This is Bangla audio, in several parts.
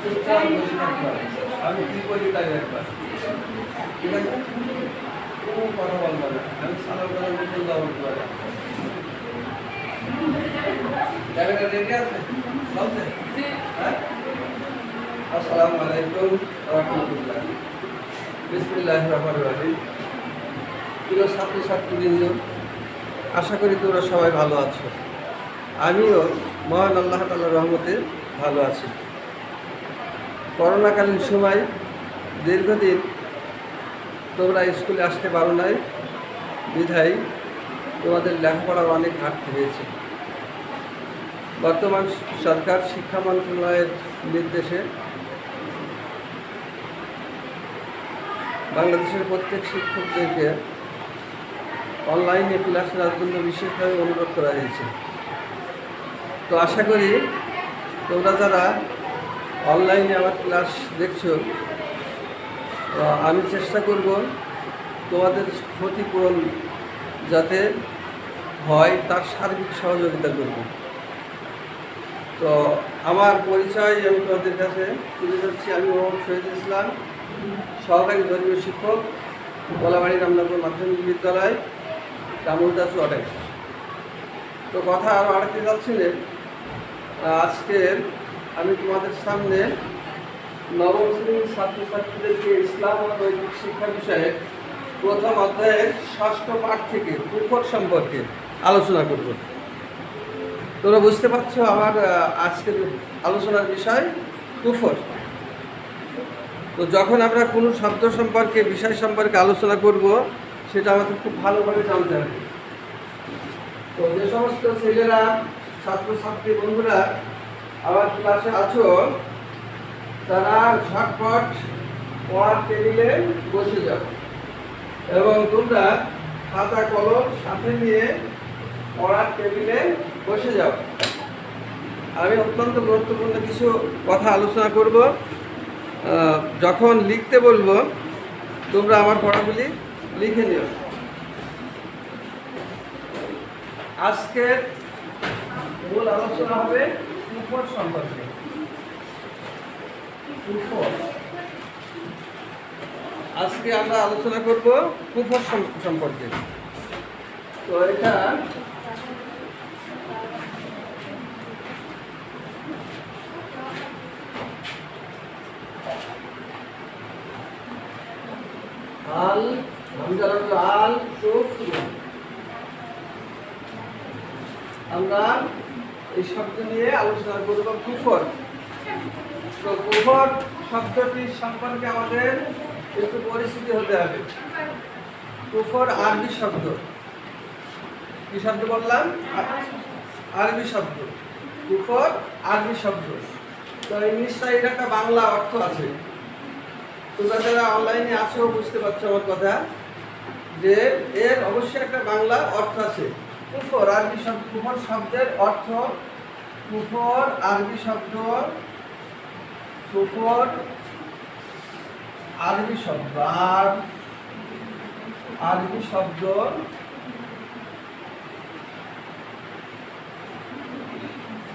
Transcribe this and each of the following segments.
চুপচাপ বসে থাকবা, আমি কি বলি তাই একবার, ঠিক আছে? কোনো কথা বলবো না, আমি সালাম করার মতন দাও করে জায়গাটা রেডি আছে, চলছে? হ্যাঁ, আসসালামু আলাইকুম রাহমাতুল্লাহ। বিসমিল্লাহির রহমানির রহিম। প্রিয় ছাত্রছাত্রীবৃন্দ, আশা করি তোমরা সবাই ভালো আছো। আমিও মহান আল্লাহ তাআলার রহমতে ভালো আছি। করোনাকালীন সময় দীর্ঘদিন তোমরা স্কুলে আসতে পারো নাই, বিধায় তোমাদের লেখাপড়ার অনেক ঘাটতি হয়েছে। বর্তমান সরকার শিক্ষা মন্ত্রণালয়ের নির্দেশে বাংলাদেশের প্রত্যেক শিক্ষকদেরকে অনলাইনে ক্লাস নেওয়ার জন্য বিশেষভাবে অনুরোধ করা হয়েছে। তো আশা করি তোমরা যারা অনলাইনে আমার ক্লাস দেখছো, আমি চেষ্টা করব তোমাদের ক্ষতিপূরণ যাতে হয় তার সার্বিক সহযোগিতা করব। তো আমার পরিচয় আমি তোমাদের কাছে তুলে ধরছি। আমি মোহাম্মদ শহীদুল ইসলাম, সহকারী ধর্মীয় শিক্ষক, গোলাবাড়ি রামনগর মাধ্যমিক বিদ্যালয়, কামরুলদাস ওয়ার্ডে। তো কথা আরও আড়াতে যাচ্ছি না। আজকে আমি তোমাদের সামনে নবম শ্রেণীর ছাত্রছাত্রীদেরকে ইসলাম ও নৈতিক শিক্ষা বিষয়ে প্রথম অধ্যায়ের ষষ্ঠ পাঠ থেকে কুফর সম্পর্কে আলোচনা করব। তোমরা বুঝতে পারছো আমার আজকের আলোচনার বিষয় কুফর। তো যখন আমরা কোনো শব্দ সম্পর্কে, বিষয় সম্পর্কে আলোচনা করব, সেটা আমাদের খুব ভালোভাবে জানতে হবে। তো যে সমস্ত ছেলেরা, ছাত্রছাত্রী বন্ধুরা আমার ক্লাসে আছো, তারা ঝটপট পড়ার টেবিলে বসে যাও এবং তোমরা খাতা কলম সাথে নিয়ে পড়ার টেবিলে বসে যাও। আমি অত্যন্ত গুরুত্বপূর্ণ কিছু কথা আলোচনা করব। যখন লিখতে বলবো তোমরা আমার পড়াগুলি লিখে নিও। আজকের মূল আলোচনা হবে কুফর সম্পর্কে। কুফর, আজকে আমরা আলোচনা করব কুফর সম্পর্কে। তো এটা আল হামজালাতুল আল কুফর, আমরা এই শব্দ নিয়ে আলোচনা করব কুফর। তো কুফর শব্দটি সম্পর্কে আমাদের একটু পরিচিতি হতে হবে। কুফর আরবি শব্দ। কি শব্দ বললাম? আরবি শব্দ। কুফর আরবি শব্দ। তো ইংলিশটা এর একটা বাংলা অর্থ আছে। তোমরা যারা অনলাইনে আছো বুঝতে পারছো আমার কথা, যে এর অবশ্যই একটা বাংলা অর্থ আছে। কুফর আরবি শব্দ। কুফর শব্দের অর্থ, কুফর আরবি শব্দ, কুফর আরবি শব্দ, আর আরবি শব্দ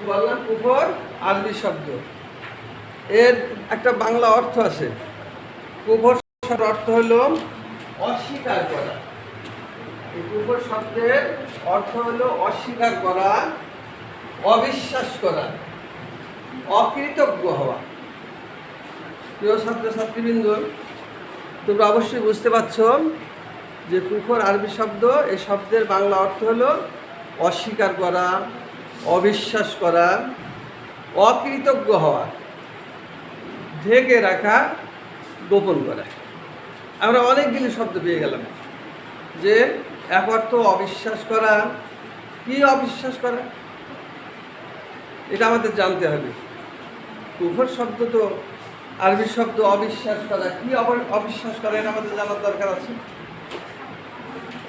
বললাম কুফর আরবি শব্দ, এর একটা বাংলা অর্থ আছে। কুফর শব্দের অর্থ হলো অস্বীকার করা। এই কুফর শব্দের অর্থ হলো অস্বীকার করা, অবিশ্বাস করা, অকৃতজ্ঞ হওয়া। প্রিয় ছাত্রছাত্রীবৃন্দ, তোমরা অবশ্যই বুঝতে পারছ যে কুফর আরবি শব্দ, এই শব্দের বাংলা অর্থ হলো অস্বীকার করা, অবিশ্বাস করা, অকৃতজ্ঞ হওয়া, ঢেকে রাখা, গোপন করা। আমরা অনেকগুলি শব্দ পেয়ে গেলাম। যে এক অর্থ অবিশ্বাস করা। কি অবিশ্বাস করা? এটা আমাদের জানতে হবে। কুফর শব্দ তো আরবি শব্দ, অবিশ্বাস করা। কি অবিশ্বাস করা এটা আমাদের জানার দরকার আছে।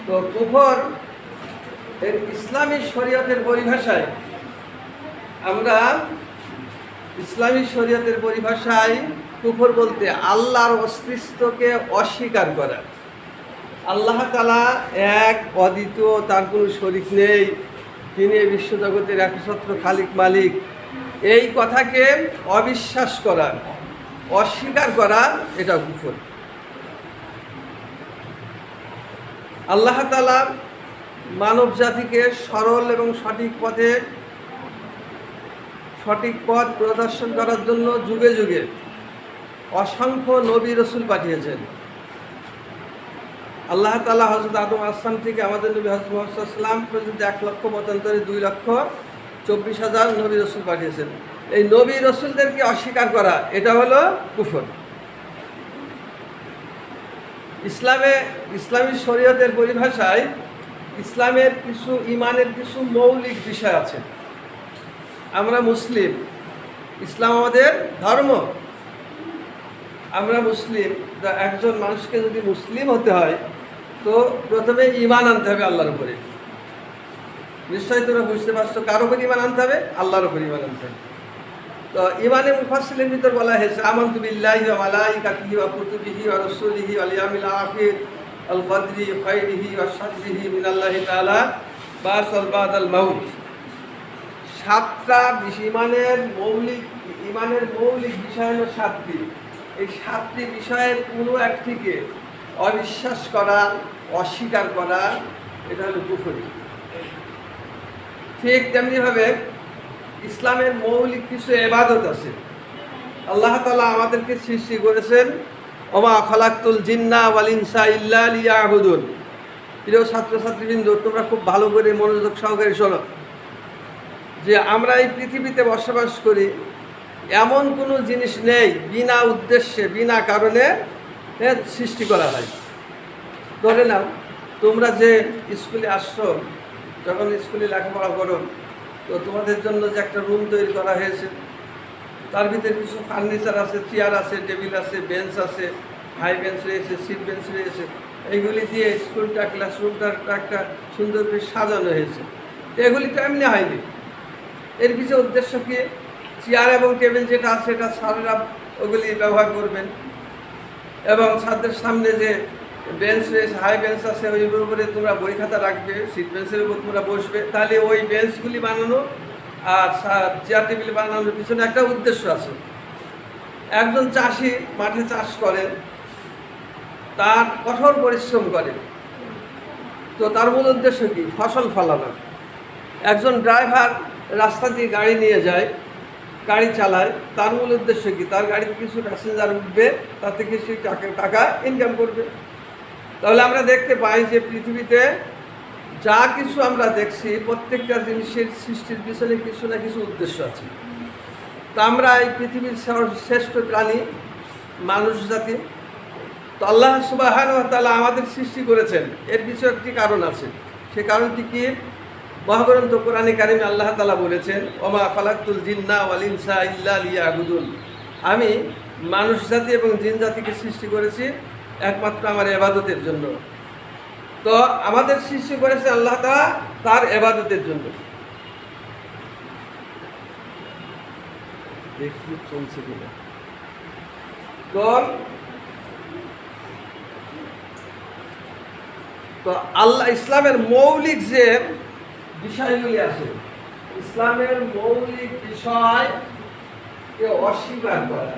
তো কুফর এর ইসলামী শরীয়তের পরিভাষায়, আমরা ইসলামী শরীয়তের পরিভাষায় কুফর বলতে আল্লাহর অস্তিত্বকে অস্বীকার করা। আল্লাহ তাআলা এক, অদ্বিতীয়, তার কোনো শরীক নেই, তিনি এই বিশ্বজগতের একমাত্র খালিক মালিক, এই কথাকে অবিশ্বাস করা, অস্বীকার করা, এটা কুফর। আল্লাহ তাআলা মানব জাতিকে সরল এবং সঠিক পথ প্রদর্শন করার জন্য যুগে যুগে অসংখ্য নবী রসুল পাঠিয়েছেন। আল্লাহ তাআলা হযরত আদম আসলাম থেকে আমাদের নবী হযরত মুহাম্মদ সাল্লাল্লাহু আলাইহি ওয়াসাল্লাম পর্যন্ত 1 লক্ষ মতান্তরে 2,24,000 নবী রসুল পাঠিয়েছেন। এই নবী রসুলদেরকে অস্বীকার করা, এটা হলো কুফর। ইসলামী শরীয়তের পরিভাষায় ইমানের কিছু মৌলিক বিষয় আছে। আমরা মুসলিম, ইসলাম আমাদের ধর্ম, আমরা মুসলিম। একজন মানুষকে যদি মুসলিম হতে হয় তো প্রথমে ঈমান আনতে হবে আল্লাহর উপরে। নিশ্চয়ই তোমরা বুঝতে পারছো, কার উপর ঈমান আনতে হবে? আল্লাহর উপর ঈমান আনতে হবে। তো ঈমানে মুফাসসিলের ভিতর বলা হয়েছে আমানতু বিল্লাহি ওয়া মালাইকাতিহি ওয়া কুতুবিহি ওয়া রাসূলিহি ওয়াল ইয়াউমিল আখির আল কদরি খাইরিহি ওয়া শাররিহি মিনাল্লাহি তাআলা বাসাল বাদাল মাউত। সাতটা ঈমানের মৌলিক বিষয় হলো সাতটি। এই সাতটি বিষয়ের কোনো একটিকে অবিশ্বাস করা, অস্বীকার করা, এটা হলো কুফর। ঠিক তেমনিভাবে ইসলামের মৌলিক কিছু ইবাদত আছে। আল্লাহ তাআলা আমাদেরকে সৃষ্টি করেছেন ওমা খালাকতুল জিন্না ওয়াল ইনসা ইল্লা লিয়াবুদুন। প্রিয় ছাত্রছাত্রীবৃন্দ, তোমরা খুব ভালো করে মনোযোগ সহকারে শোনো যে আমরা এই পৃথিবীতে বসবাস করি, এমন কোনো জিনিস নেই বিনা উদ্দেশ্যে, বিনা কারণে সৃষ্টি করা হয়। ধরে নাও, তোমরা যে স্কুলে আসছো, যখন স্কুলে লেখাপড়া করো, তো তোমাদের জন্য যে একটা রুম তৈরি করা হয়েছে, তার ভিতরে কিছু ফার্নিচার আছে, চেয়ার আছে, টেবিল আছে, বেঞ্চ আছে, হাই বেঞ্চ রয়েছে, সিট বেঞ্চ রয়েছে। এইগুলি দিয়ে স্কুলটা, ক্লাসরুমটা একটা সুন্দর করে সাজানো হয়েছে। তো এগুলি তো এমনি হয়নি, এর পিছনে উদ্দেশ্য কি? চেয়ার এবং টেবিল যেটা আছে সেটা স্যাররা ওগুলি ব্যবহার করবেন, এবং ছাত্রের সামনে যে বেঞ্চ রয়েছে, হাই বেঞ্চ আছে, ওইগুলোর উপরে তোমরা বই খাতা রাখবে, সিট বেঞ্চের উপর তোমরা বসবে। তাহলে ওই বেঞ্চগুলি বানানো আর চেয়ার টেবিল বানানোর পিছনে একটা উদ্দেশ্য আছে। একজন চাষি মাঠে চাষ করেন, তার কঠোর পরিশ্রম করেন, তো তার মূল উদ্দেশ্য কি? ফসল ফলানো। একজন ড্রাইভার রাস্তা দিয়ে গাড়ি নিয়ে যায়, গাড়ি চালায়, তার মূল উদ্দেশ্য কি? তার গাড়িতে কিছু প্যাসেঞ্জার উঠবে, তার থেকে সে টাকা ইনকাম করবে। তাহলে আমরা দেখতে পাই যে পৃথিবীতে যা কিছু আমরা দেখছি, প্রত্যেকটা জিনিসের সৃষ্টির পিছনে কিছু না কিছু উদ্দেশ্য আছে। তো আমরা এই পৃথিবীর শ্রেষ্ঠ প্রাণী মানুষ জাতি। তো আল্লাহ সুবহানাহু ওয়া তাআলা আমাদের সৃষ্টি করেছেন, এর পিছনে একটি কারণ আছে। সে কারণটি কি? মহাগ্রন্থ কোরআনে কারিমে আল্লাহ তাআলা বলেছেন ওমা খালাকতুল জিন্না ওয়াল ইনসা ইল্লা লিয়াবুদুন। আমি মানুষ জাতি এবং জিন জাতিকে সৃষ্টি করেছি একমাত্র আমার ইবাদতের জন্য। তো আমাদের সৃষ্টি করেছে আল্লাহ তাআলা তার ইবাদতের জন্য। দেখি চলছে কিনা। তো আল্লাহ ইসলামের মৌলিক যে বিষয়গুলি আছে, ইসলামের মৌলিক বিষয়কে অস্বীকার করা,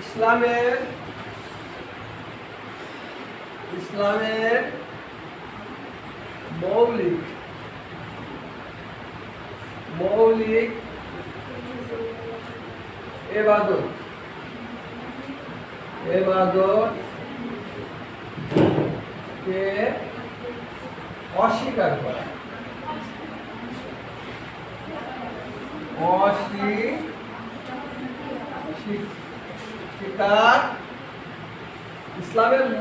ইসলামের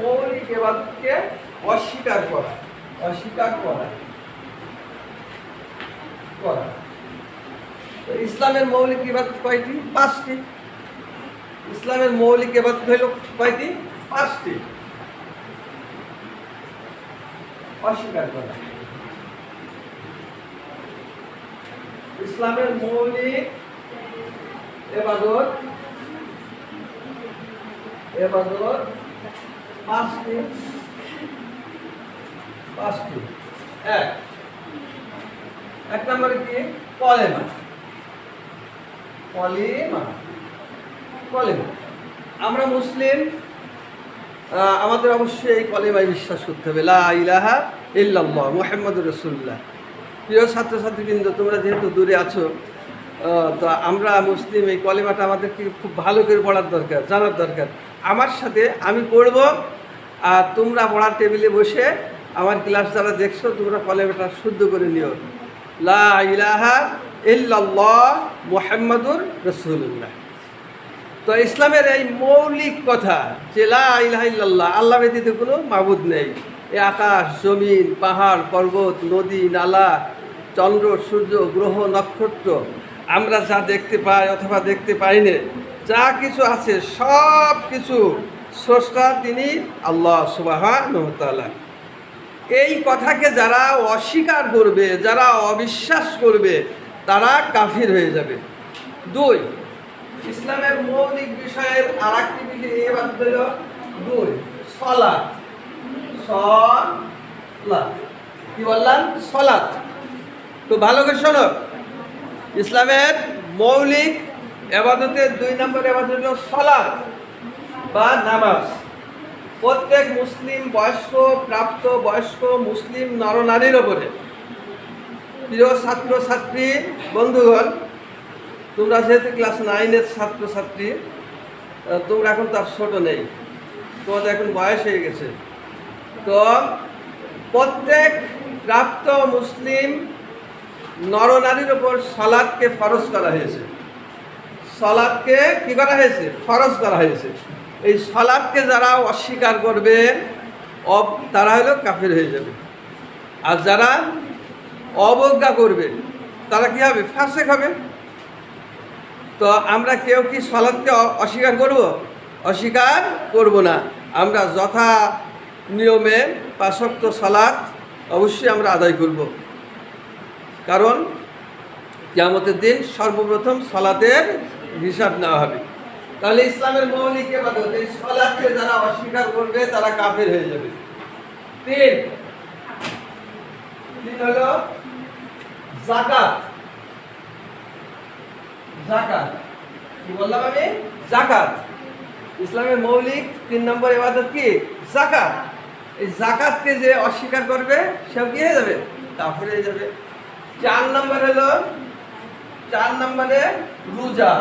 মৌলিক ইবাদত কে অস্বীকার করা, ইসলামের মৌলিক ইবাদতকে অস্বীকার করা। ইসলামের মৌলিক ইবাদত কয়টি? 5টি। ইসলামের মৌলিক ইবাদত হইল কয়টি? 5টি। অস্বীকার করা। ইসলামের মৌলিক ইবাদত 5টি। 1 এক নম্বরে কি? কলেমা। কলেমা কলেমা আমরা মুসলিম, আমাদের অবশ্যই এই কলেমায় বিশ্বাস করতে হবে, লা ইলাহা ইল্লাল্লাহ মুহাম্মাদুর রাসূলুল্লাহ। প্রিয় ছাত্রছাত্রীবৃন্দ, তোমরা যেহেতু দূরে আছো, তো আমরা মুসলিম, এই কলেমাটা আমাদেরকে খুব ভালো করে পড়ার দরকার, জানার দরকার। আমার সাথে আমি পড়ব, আর তোমরা পড়ার টেবিলে বসে আমার ক্লাস যারা দেখছো, তোমরা কলেমাটা শুদ্ধ করে নিও, লা ইলাহা ইল্লাল্লাহ মুহাম্মাদুর রাসূলুল্লাহ। তো ইসলামের এই মৌলিক কথা যে লা ইলাহা ইল্লাল্লাহ, আল্লাহ ব্যতীত কোনো মাবুদ নেই। এই আকাশ, জমিন, পাহাড়, পর্বত, নদী, নালা, চন্দ্র, সূর্য, গ্রহ, নক্ষত্র, আমরা যা দেখতে পাই অথবা দেখতে পাই না, যা কিছু আছে সব কিছু স্রষ্টা তিনি আল্লাহ সুবহানাহু ওয়া তাআলা। এই কথাকে যারা অস্বীকার করবে, যারা অবিশ্বাস করবে, তারা কাফির হয়ে যাবে। দুই, ইসলামের মৌলিক বিষয়ের আর একটি ইবাদত হল দুই, সালাত। সালাত কি বললাম? সালাত। তো ভালো করে শোনো, ইসলামের মৌলিক ইবাদতের 2 নম্বর ইবাদত হল সালাত বা নামাজ। প্রত্যেক মুসলিম বয়স্ক, প্রাপ্ত বয়স্ক মুসলিম নরনারীর ওপরে, প্রিয় ছাত্রছাত্রী বন্ধুগণ, তোমরা যেহেতু ক্লাস 9-এর ছাত্রছাত্রী, তোমরা এখন তার ছোট নেই, তোমাদের এখন বয়স হয়ে গেছে। তো প্রত্যেক প্রাপ্ত মুসলিম নরনারীর ওপর সালাতকে ফরজ করা হয়েছে। সালাতকে কি করা হয়েছে? ফরজ করা হয়েছে। এই সালাতকে যারা অস্বীকার করবে, তারা হলো কাফির হয়ে যাবে। আর যারা অবজ্ঞা করবে, তারা কি হবে? ফাসিক হবে। তো আমরা কেউ কি সালাতকে অস্বীকার করব? অস্বীকার করব না। আমরা যথা নিয়মে 5 ওয়াক্ত সালাত অবশ্যই আমরা আদায় করব, কারণ কিয়ামতের দিন সর্বপ্রথম সালাতের হিসাব নেওয়া হবে। তাহলে ইসলামের মৌলিক ইবাদত এই সালাতকে যারা অস্বীকার করবে, তারা কাফির হয়ে যাবে। 3 হলো যাকাত। যাকাত কি বললাম আমি? যাকাত। ইসলামের মৌলিক 3 নম্বর ইবাদত কি? যাকাত। এই যাকাতকে যে অস্বীকার করবে, সে কি হয়ে যাবে? কাফির হয়ে যাবে। 4 নম্বর হলো, 4 নম্বরে রোজা।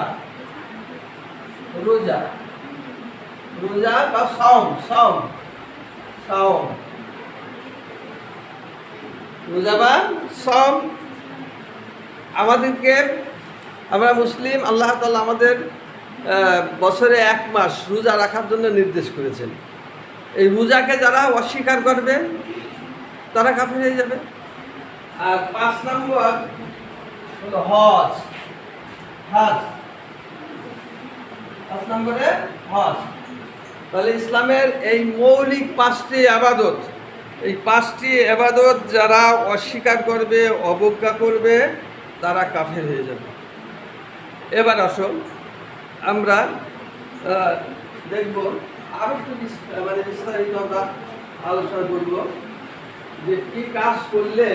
রোজা রোজা বা সাওম। সাওম সাওম রোজা বা সাওম। আমাদেরকে, আমরা মুসলিম, আল্লাহ তাআলা আমাদের বছরে 1 মাস রোজা রাখার জন্য নির্দেশ করেছেন। এই রোজাকে যারা অস্বীকার করবে, তারা কাফির হয়ে যাবে। আর 5 নম্বর হলো হজ। হজ 5 নম্বরে হজ। তাহলে ইসলামের এই মৌলিক 5টি ইবাদত, এই 5টি ইবাদত যারা অস্বীকার করবে, অবজ্ঞা করবে, তারা কাফির হয়ে যাবে। এবার আসো আমরা দেখব আরো একটু বিস্তারিত আমরা আলোচনা করব যে কি কাজ করলে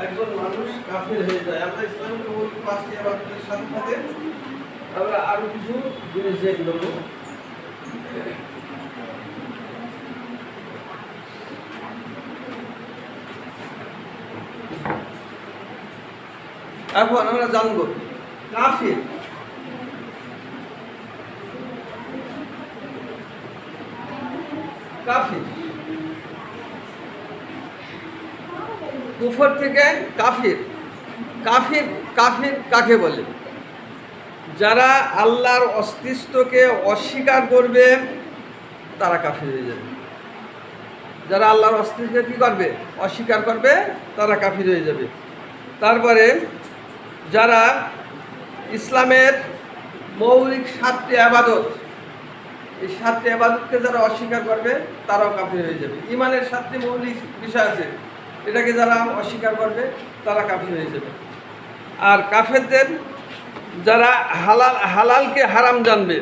একজন মানুষ কাফির হয়ে যায়। আমরা ইসলামের মৌলিক 5টি ইবাদতের সাথে সাথে আমরা আরো কিছু জিনিস দেখব। এখন আমরা জানব কাফির। কাফির কুফর থেকে কাফির। কাফির কাফির কাকে বলে? যারা আল্লাহর অস্তিত্বকে অস্বীকার করবে, তারা কাফির হয়ে যাবে। যারা আল্লাহর অস্তিত্বকে কী করবে? অস্বীকার করবে, তারা কাফির হয়ে যাবে। তারপরে যারা ইসলামের মৌলিক 7টি ইবাদত, এই 7টি ইবাদতকে যারা অস্বীকার করবে, তারাও কাফির হয়ে যাবে। ঈমানের 7টি মৌলিক বিষয় আছে, এটাকে যারা অস্বীকার করবে, তারা কাফির হয়ে যাবে। আর কাফেরদের যারা হালালকে হারাম জানবে,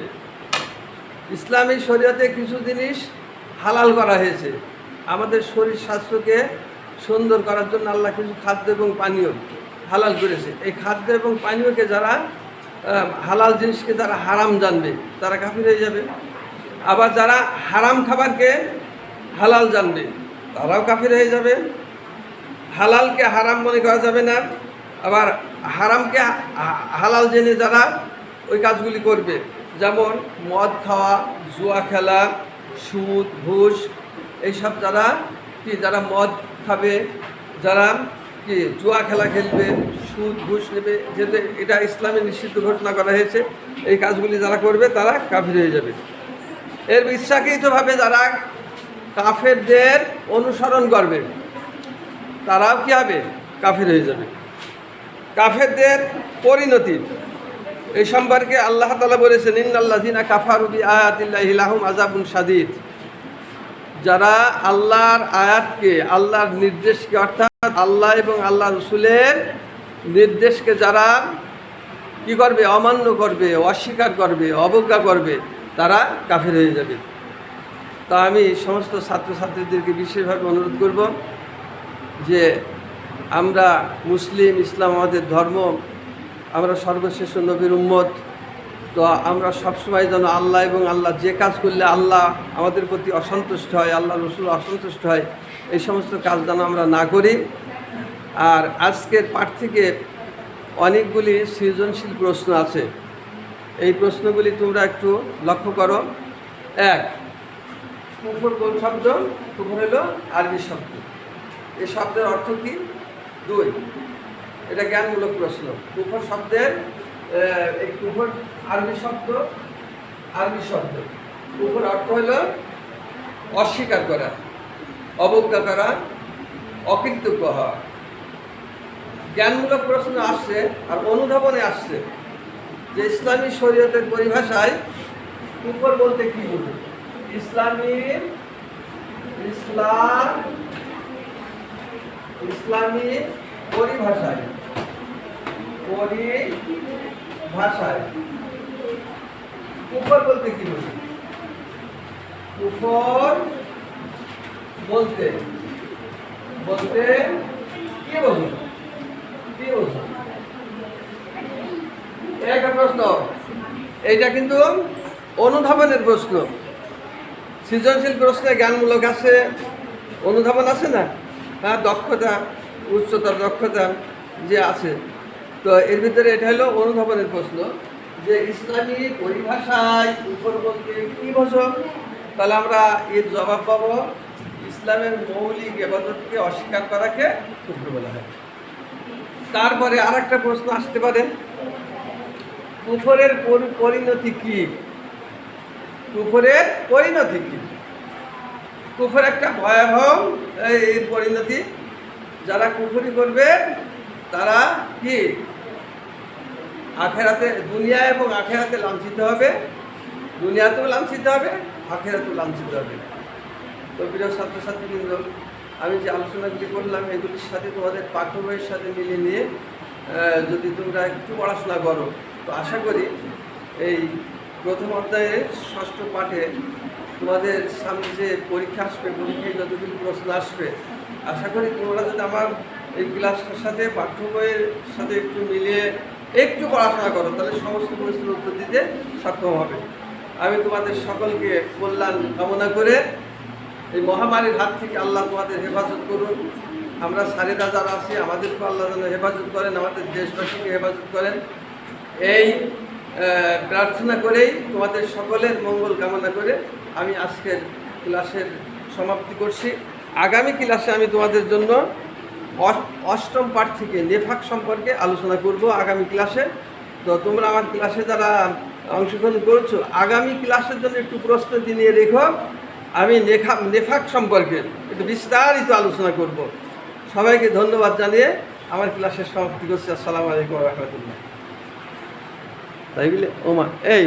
ইসলামী শরীয়তে কিছু জিনিস হালাল করা হয়েছে। আমাদের শরীর স্বাস্থ্যকে সুন্দর করার জন্য আল্লাহ কিছু খাদ্য এবং পানীয় হালাল করেছে। এই খাদ্য এবং পানীয়কে যারা হালাল জিনিসকে যারা হারাম জানবে তারা কাফির হয়ে যাবে। আবার যারা হারাম খাবারকে হালাল জানবে তারাও কাফির হয়ে যাবে। হালালকে হারাম মনে করা যাবে না, আবার হারামকে হালাল জেনে যারা ওই কাজগুলি করবে, যেমন মদ খাওয়া, জুয়া খেলা, সুদ ঘুষ, এইসব যারা মদ খাবে, যারা জুয়া খেলা খেলবে, সুদ ঘুষ নেবে, যেটা এটা ইসলামে নিষিদ্ধ ঘোষণা করা হয়েছে, এই কাজগুলি যারা করবে তারা কাফির হয়ে যাবে। এর ইচ্ছাকৃতভাবে যারা কাফেরদের অনুসরণ করবে তারাও কী হবে? কাফির হয়ে যাবে। কাফেরদের পরিণতি এই সম্পর্কে আল্লাহ তাআলা বলেছেন, ইন্নাল্লাযীনা কাফারু বিআয়াতিল্লাহি লাহুম আযাবুন শাদীদ। যারা আল্লাহর আয়াতকে, আল্লাহর নির্দেশকে, অর্থাৎ আল্লাহ এবং আল্লাহ রসুলের নির্দেশকে যারা কী করবে? অমান্য করবে, অস্বীকার করবে, অবজ্ঞা করবে, তারা কাফের হয়ে যাবে। তা আমি সমস্ত ছাত্রছাত্রীদেরকে বিশেষভাবে অনুরোধ করব যে আমরা মুসলিম, ইসলাম আমাদের ধর্ম, আমরা সর্বশেষ নবীর উম্মত। তো আমরা সবসময় যেন আল্লাহ এবং আল্লাহ যে কাজ করলে আল্লাহ আমাদের প্রতি অসন্তুষ্ট হয়, আল্লাহ রসুল অসন্তুষ্ট হয়, এই সমস্ত কাজ যেন আমরা না করি। আর আজকের পাঠ থেকে অনেকগুলি সৃজনশীল প্রশ্ন আছে, এই প্রশ্নগুলি তোমরা একটু লক্ষ্য করো। এক, কুফর কোন শব্দ? কুফর হলো আরবি শব্দ, এই শব্দের অর্থ কী? দুই, এটা জ্ঞানমূলক প্রশ্ন। কুফর শব্দের এই কুফর আরবি শব্দ, কুফর অর্থ হলো অস্বীকার করা, অবজ্ঞা করা, অকৃতজ্ঞ হওয়া। জ্ঞানমূলক প্রশ্ন আসছে আর অনুধাবনে আসছে যে ইসলামী শরীয়তের পরিভাষায় কুফর বলতে কী বোঝে? ইসলামী পরিভাষায় কুফর বলতে কি বোঝে? কুফর বলতে কি বোঝো? একটা প্রশ্ন, এইটা কিন্তু অনুধাবনের প্রশ্ন। সৃজনশীল প্রশ্নে জ্ঞানমূলক আছে, অনুধাবন আছে না? হ্যাঁ, দক্ষতা, উচ্চতর দক্ষতা যে আছে। তো এর ভিতরে এটা হলো অনুধাবনের প্রশ্ন যে ইসলামী পরিভাষায় কুফর বলতে কী বোঝো? তাহলে আমরা এর জবাব পাবো, ইসলামের মৌলিক ইবাদতকে অস্বীকার করাকে কুফর বলা হয়। তারপরে আর একটা প্রশ্ন আসতে পারে, কুফরের পরিণতি কী? কুফরের পরিণতি কী? কুফর একটা ভয়াবহ এর পরিণতি। যারা কুফরি করবে তারা কি আখেরাতে, দুনিয়া এবং আখেরাতে লাঞ্ছিত হবে, দুনিয়াতেও লাঞ্ছিত হবে, আখেরাতেও লাঞ্ছিত হবে। তো প্রিয় ছাত্রছাত্রীবৃন্দ, আমি যে আলোচনাগুলি করলাম এগুলির সাথে তোমাদের পাঠ্য বইয়ের সাথে মিলিয়ে নিয়ে যদি তোমরা একটু পড়াশোনা করো, তো আশা করি এই প্রথম অধ্যায়ের ষষ্ঠ পাঠে তোমাদের সামনে যে পরীক্ষা আসবে, পরীক্ষায় যতগুলি প্রশ্ন আসবে, আশা করি তোমরা যদি আমার এই ক্লাসটার সাথে পাঠ্য বইয়ের সাথে একটু মিলিয়ে একটু পড়াশোনা করো, তাহলে সমস্ত প্রশ্নের উত্তর দিতে সক্ষম হবে। আমি তোমাদের সকলকে কল্যাণ কামনা করে এই মহামারীর হাত থেকে আল্লাহ তোমাদের হেফাজত করুন। আমরা সারিদা যারা আছি আমাদেরকেও আল্লাহ যেন হেফাজত করেন, আমাদের দেশবাসীকে হেফাজত করেন, এই প্রার্থনা করেই তোমাদের সকলের মঙ্গল কামনা করে আমি আজকের ক্লাসের সমাপ্তি করছি। আগামী ক্লাসে আমি তোমাদের জন্য অষ্টম পাঠ থেকে নেফাক সম্পর্কে আলোচনা করব আগামী ক্লাসে। তো তোমরা আমার ক্লাসে যারা অংশগ্রহণ করছো, আগামী ক্লাসের জন্য একটু প্রস্তুতি নিয়ে রেখো। আমি নেফাক সম্পর্কে একটু বিস্তারিত আলোচনা করব। সবাইকে ধন্যবাদ জানিয়ে আমার ক্লাসের সমাপ্তি করছি। আসসালামু আলাইকুম ওয়া রাহমাতুল্লাহ। তাই বলে ওমা এই